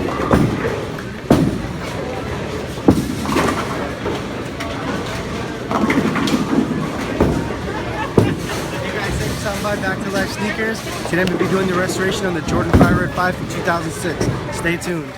By Back to Life Sneakers. Today I'm going to be doing the restoration on the Jordan Fire Red 5 from 2006. Stay tuned.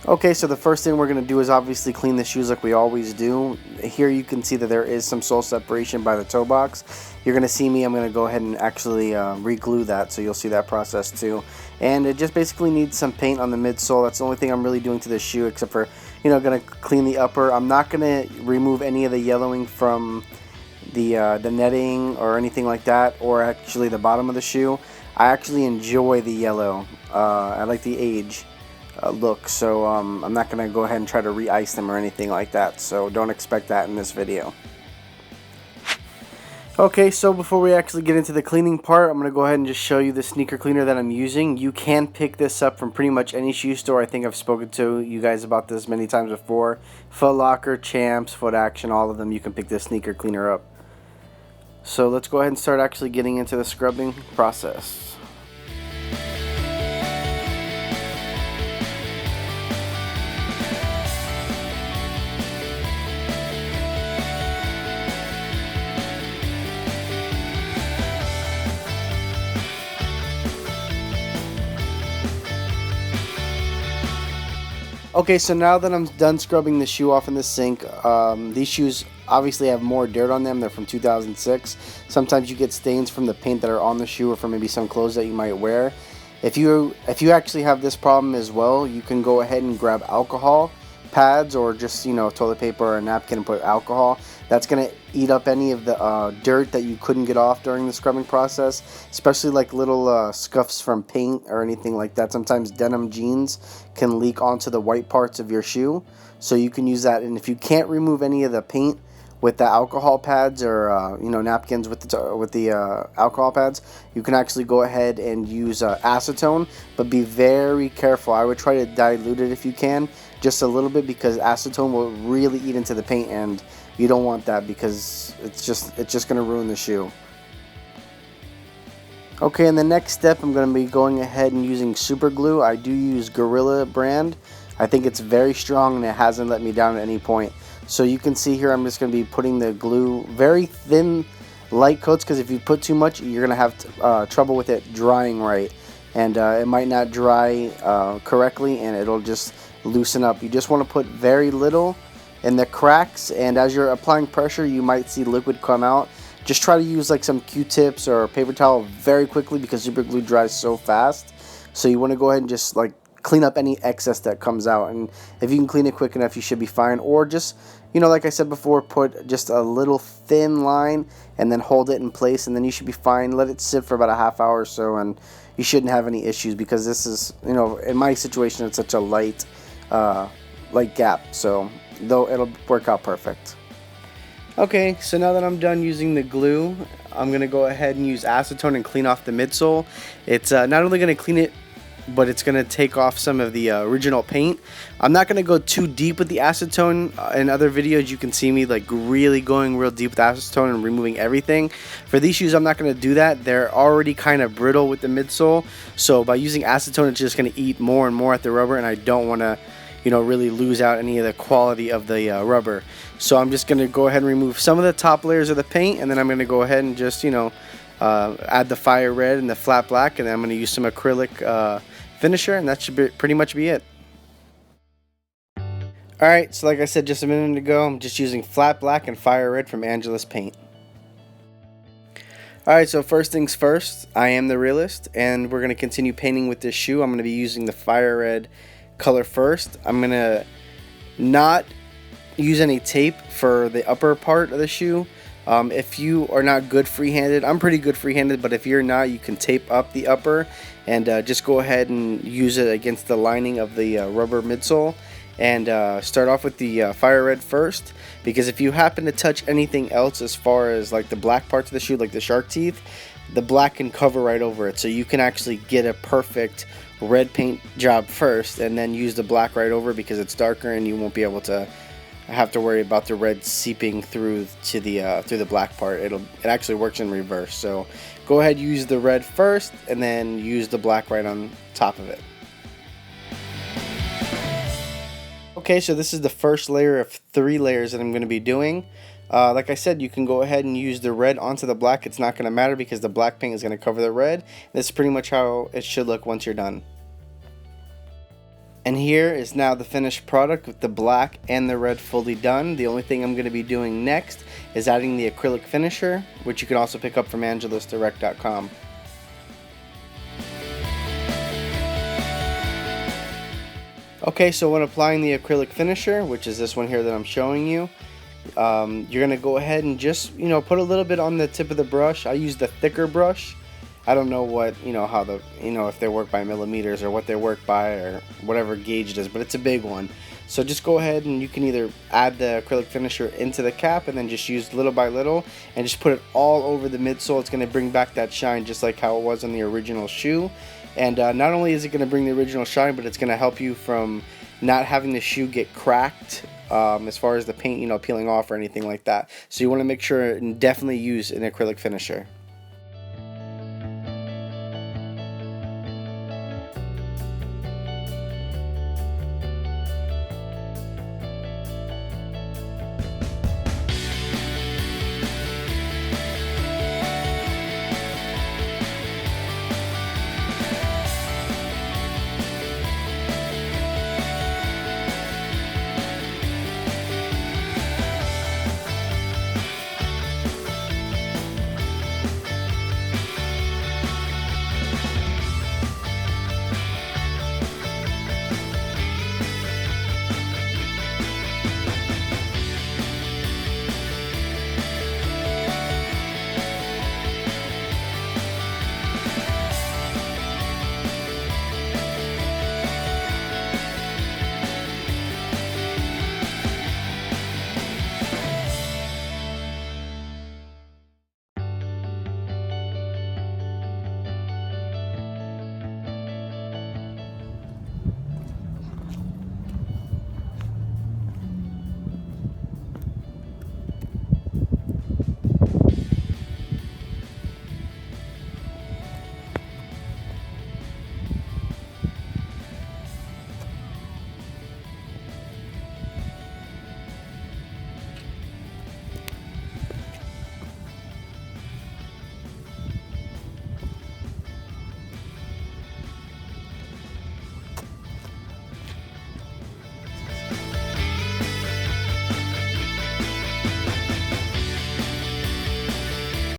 Okay, so the first thing we're going to do is obviously clean the shoes like we always do. Here you can see that there is some sole separation by the toe box. You're going to see me, I'm going to go ahead and actually re-glue that, so you'll see that process too. And it just basically needs some paint on the midsole. That's the only thing I'm really doing to this shoe, except for, going to clean the upper. I'm not going to remove any of the yellowing from the netting or anything like that, or actually the bottom of the shoe. I actually enjoy the yellow. I like the age look, so I'm not going to go ahead and try to re-ice them or anything like that, so don't expect that in this video. Okay, so before we actually get into the cleaning part, I'm going to go ahead and just show you the sneaker cleaner that I'm using. You can pick this up from pretty much any shoe store. I think I've spoken to you guys about this many times before. Foot Locker, Champs, Foot Action, all of them, you can pick this sneaker cleaner up. So let's go ahead and start actually getting into the scrubbing process. Okay, so now that I'm done scrubbing the shoe off in the sink, these shoes obviously have more dirt on them. They're from 2006. Sometimes you get stains from the paint that are on the shoe or from maybe some clothes that you might wear. If you actually have this problem as well, you can go ahead and grab alcohol pads or just toilet paper or a napkin and put alcohol. That's going to eat up any of the dirt that you couldn't get off during the scrubbing process, especially like little scuffs from paint or anything like that. Sometimes denim jeans can leak onto the white parts of your shoe, so you can use that. And if you can't remove any of the paint with the alcohol pads or napkins with the alcohol pads, you can actually go ahead and use acetone, but be very careful. I would try to dilute it if you can, just a little bit, because acetone will really eat into the paint, and you don't want that because it's just going to ruin the shoe. Okay, and the next step, I'm going to be going ahead and using super glue. I do use Gorilla brand. I think it's very strong and it hasn't let me down at any point. So you can see here I'm just going to be putting the glue very thin, light coats, because if you put too much, you're going to have trouble with it drying right. And it might not dry correctly, and it'll just loosen up. You just want to put very little in the cracks, and as you're applying pressure, you might see liquid come out. Just try to use like some Q-tips or a paper towel very quickly, because super glue dries so fast. So you want to go ahead and just like clean up any excess that comes out, and if you can clean it quick enough, you should be fine. Or just, like I said before, put just a little thin line and then hold it in place, and then you should be fine. Let it sit for about a half hour or so, and you shouldn't have any issues, because this is, in my situation, it's such a light gap, so though it'll work out perfect. Okay, so now that I'm done using the glue, I'm going to go ahead and use acetone and clean off the midsole. It's not only going to clean it, but it's going to take off some of the original paint. I'm not going to go too deep with the acetone. In other videos, you can see me like really going real deep with acetone and removing everything. For these shoes, I'm not going to do that. They're already kind of brittle with the midsole, so by using acetone, it's just going to eat more and more at the rubber, and I don't want to really lose out any of the quality of the rubber. So I'm just going to go ahead and remove some of the top layers of the paint, and then I'm going to go ahead and just add the fire red and the flat black, and then I'm going to use some acrylic finisher, and that should pretty much be it. Alright, so like I said just a minute ago, I'm just using flat black and fire red from Angela's Paint. Alright, so first things first, I am the realist, and we're going to continue painting with this shoe. I'm going to be using the fire red color first. I'm going to not use any tape for the upper part of the shoe. If you are not good freehanded, I'm pretty good freehanded, but if you're not, you can tape up the upper and just go ahead and use it against the lining of the rubber midsole, and start off with the fire red first, because if you happen to touch anything else as far as like the black parts of the shoe, like the shark teeth, the black can cover right over it, so you can actually get a perfect red paint job first and then use the black right over, because it's darker and you won't be able to have to worry about the red seeping through to the black part. It actually works in reverse. So go ahead, use the red first and then use the black right on top of it. Okay, so this is the first layer of 3 layers that I'm going to be doing. Like I said, you can go ahead and use the red onto the black. It's not going to matter because the black paint is going to cover the red. This is pretty much how it should look once you're done. And here is now the finished product with the black and the red fully done. The only thing I'm going to be doing next is adding the acrylic finisher, which you can also pick up from angelusdirect.com. Okay, so when applying the acrylic finisher, which is this one here that I'm showing you, you're gonna go ahead and just, put a little bit on the tip of the brush. I use the thicker brush. I don't know what, how the, if they work by millimeters or what they work by or whatever gauge it is, but it's a big one. So just go ahead and you can either add the acrylic finisher into the cap and then just use little by little and just put it all over the midsole. It's gonna bring back that shine just like how it was on the original shoe. And not only is it going to bring the original shine, but it's going to help you from not having the shoe get cracked as far as the paint, peeling off or anything like that. So you want to make sure and definitely use an acrylic finisher.